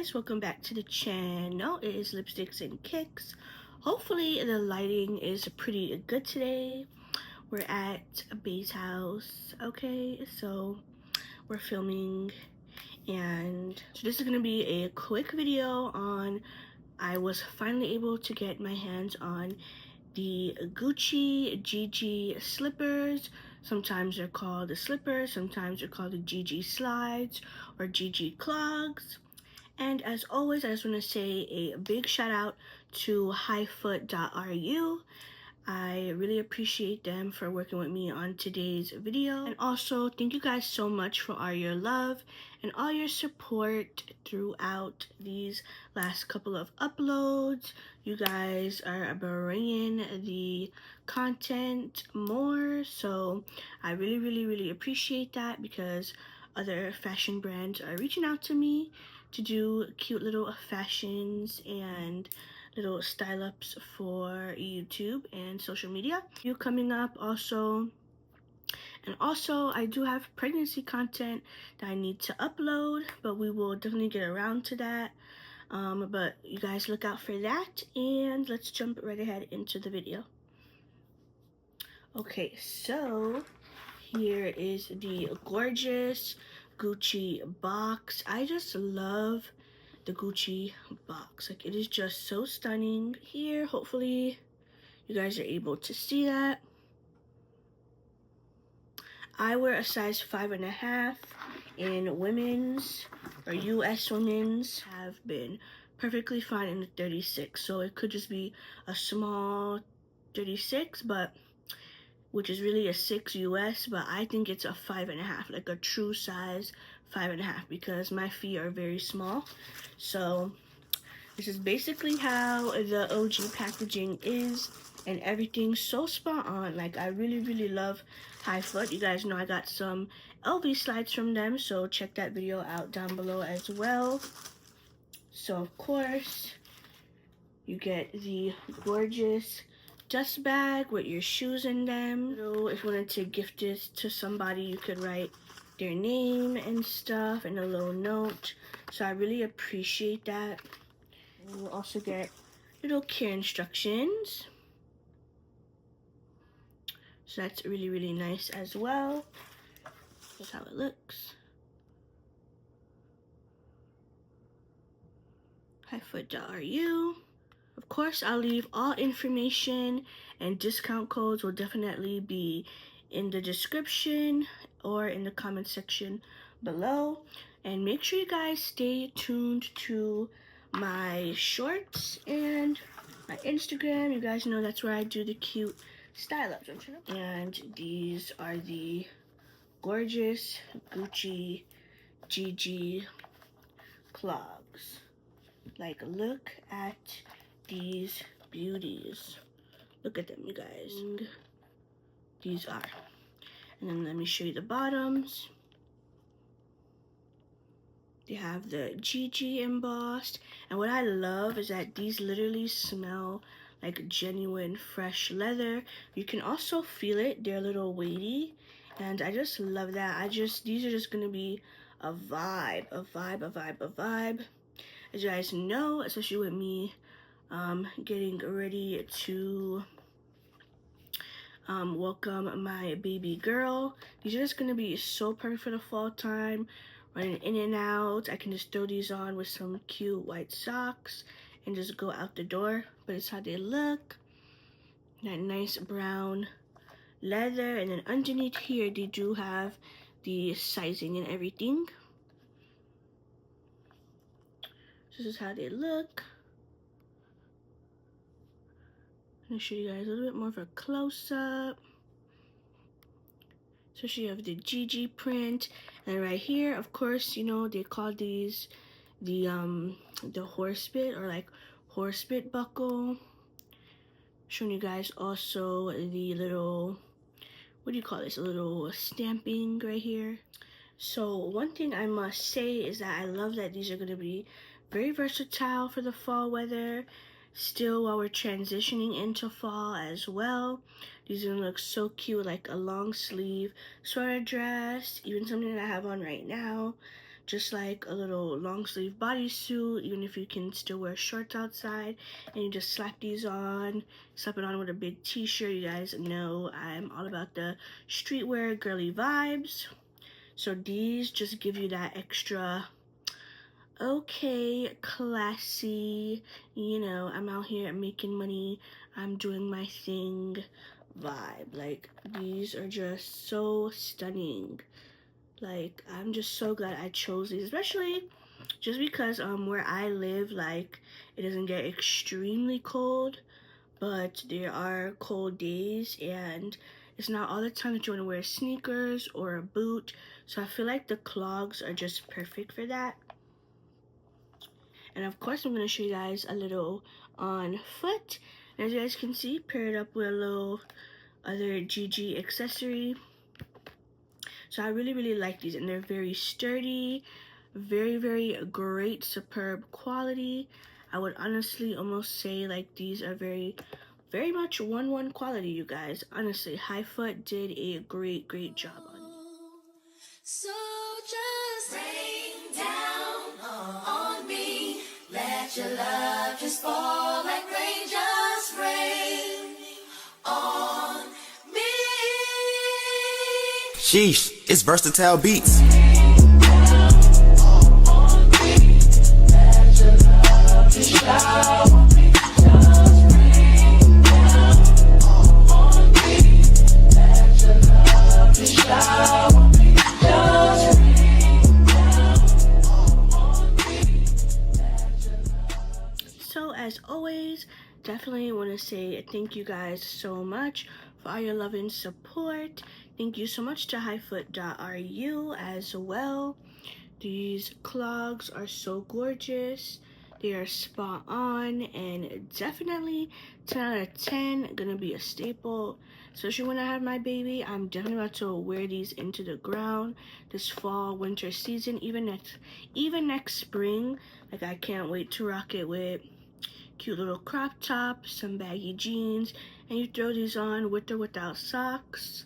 guys, welcome back to the channel. It is Lipsticks and Kicks. Hopefully the lighting is pretty good today. We're at Bay's house, okay? So we're filming, and so this is gonna be a quick video on I was finally able to get my hands on the Gucci GG slippers. Sometimes they're called the slippers, sometimes they're called the GG slides or GG clogs. And as always, I just want to say a big shout out to highfoot.ru. I really appreciate them for working with me on today's video. And also, thank you guys so much for all your love and all your support throughout these last couple of uploads. You guys are bringing the content more, so I really appreciate that, because other fashion brands are reaching out to me to do cute little fashions and little style ups for YouTube and social media. You coming up also. And also, I do have pregnancy content that I need to upload, but we will definitely get around to that. But you guys look out for that, and let's jump right ahead into the video. Okay, so here is the gorgeous Gucci box. I just love the Gucci box. Like, it is just so stunning. Here, hopefully you guys are able to see that. I wear a size 5.5 in women's or US women's. Have been perfectly fine in the 36, so it could just be a small 36, but which is really a 6 US, but I think it's a 5.5, like a true size 5.5, because my feet are very small. So this is basically how the OG packaging is, and everything's so spot on. Like, I really love High Foot. You guys know I got some LV slides from them, so check that video out down below as well. So of course you get the gorgeous dust bag with your shoes in them. So if you wanted to gift this to somebody, you could write their name and stuff and a little note. So I really appreciate that. And you'll also get little care instructions. So that's really nice as well. That's how it looks. highfoot.ru. Of course, I'll leave all information, and discount codes will definitely be in the description or in the comment section below. And make sure you guys stay tuned to my shorts and my Instagram. You guys know that's where I do the cute style ups. And these are the gorgeous Gucci GG clogs. Like, look at these beauties. Look at them, you guys. These are. And then let me show you the bottoms. They have the GG embossed. And what I love is that these literally smell like genuine fresh leather. You can also feel it. They're a little weighty. And I just love that. These are just gonna be a vibe. As you guys know, especially with me getting ready to welcome my baby girl. These are just gonna be so perfect for the fall time, running in and out. I can just throw these on with some cute white socks and just go out the door. But it's how they look. That nice brown leather, and then underneath here they do have the sizing and everything. This is how they look. I'm gonna show you guys a little bit more of a close-up. So you have the GG print, and right here, of course, you know, they call these the horse bit, or like horse bit buckle. Showing you guys also the little, what do you call this, a little stamping right here. So one thing I must say is that I love that these are going to be very versatile for the fall weather, still while we're transitioning into fall as well. These are going to look so cute, like a long sleeve sweater dress, even something that I have on right now. just like a little long sleeve bodysuit, even if you can still wear shorts outside. And you just slap these on, slap it on with a big t-shirt. You guys know I'm all about the streetwear girly vibes. So these just give you that extra, okay, classy, you know, I'm out here making money, I'm doing my thing vibe. Like, these are just so stunning. Like, I'm just so glad I chose these, especially just because where I live, like, it doesn't get extremely cold, but there are cold days, and it's not all the time that you want to wear sneakers or a boot. So I feel like the clogs are just perfect for that. And of course, I'm going to show you guys a little on foot. And as you guys can see, paired up with a little other GG accessory. So I really like these, and they're very sturdy, very great, superb quality. I would honestly almost say like these are very much 1-1 quality, you guys. Honestly, Highfoot did a great job on it. So just rain down on me, let your love just fall like rain, just rain on me. Sheesh, it's versatile beats. So as always, definitely want to say thank you guys so much for all your love and support. Thank you so much to highfoot.ru as well. These clogs are so gorgeous. They are spot on, and definitely 10 out of 10, gonna be a staple. Especially when I have my baby, I'm definitely about to wear these into the ground this fall, winter season, even next spring. Like, I can't wait to rock it with cute little crop top, some baggy jeans, and you throw these on with or without socks.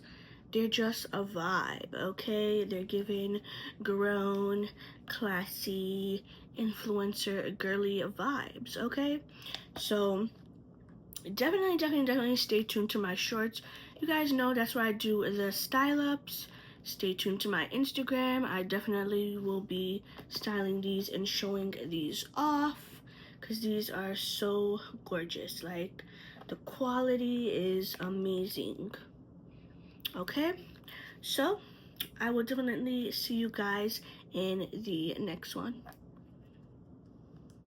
They're just a vibe, okay? They're giving grown, classy, influencer, girly vibes, okay? So definitely stay tuned to my shorts. You guys know that's where I do the style ups. Stay tuned to my Instagram. I definitely will be styling these and showing these off, because these are so gorgeous. Like, the quality is amazing. Okay, so I will definitely see you guys in the next one.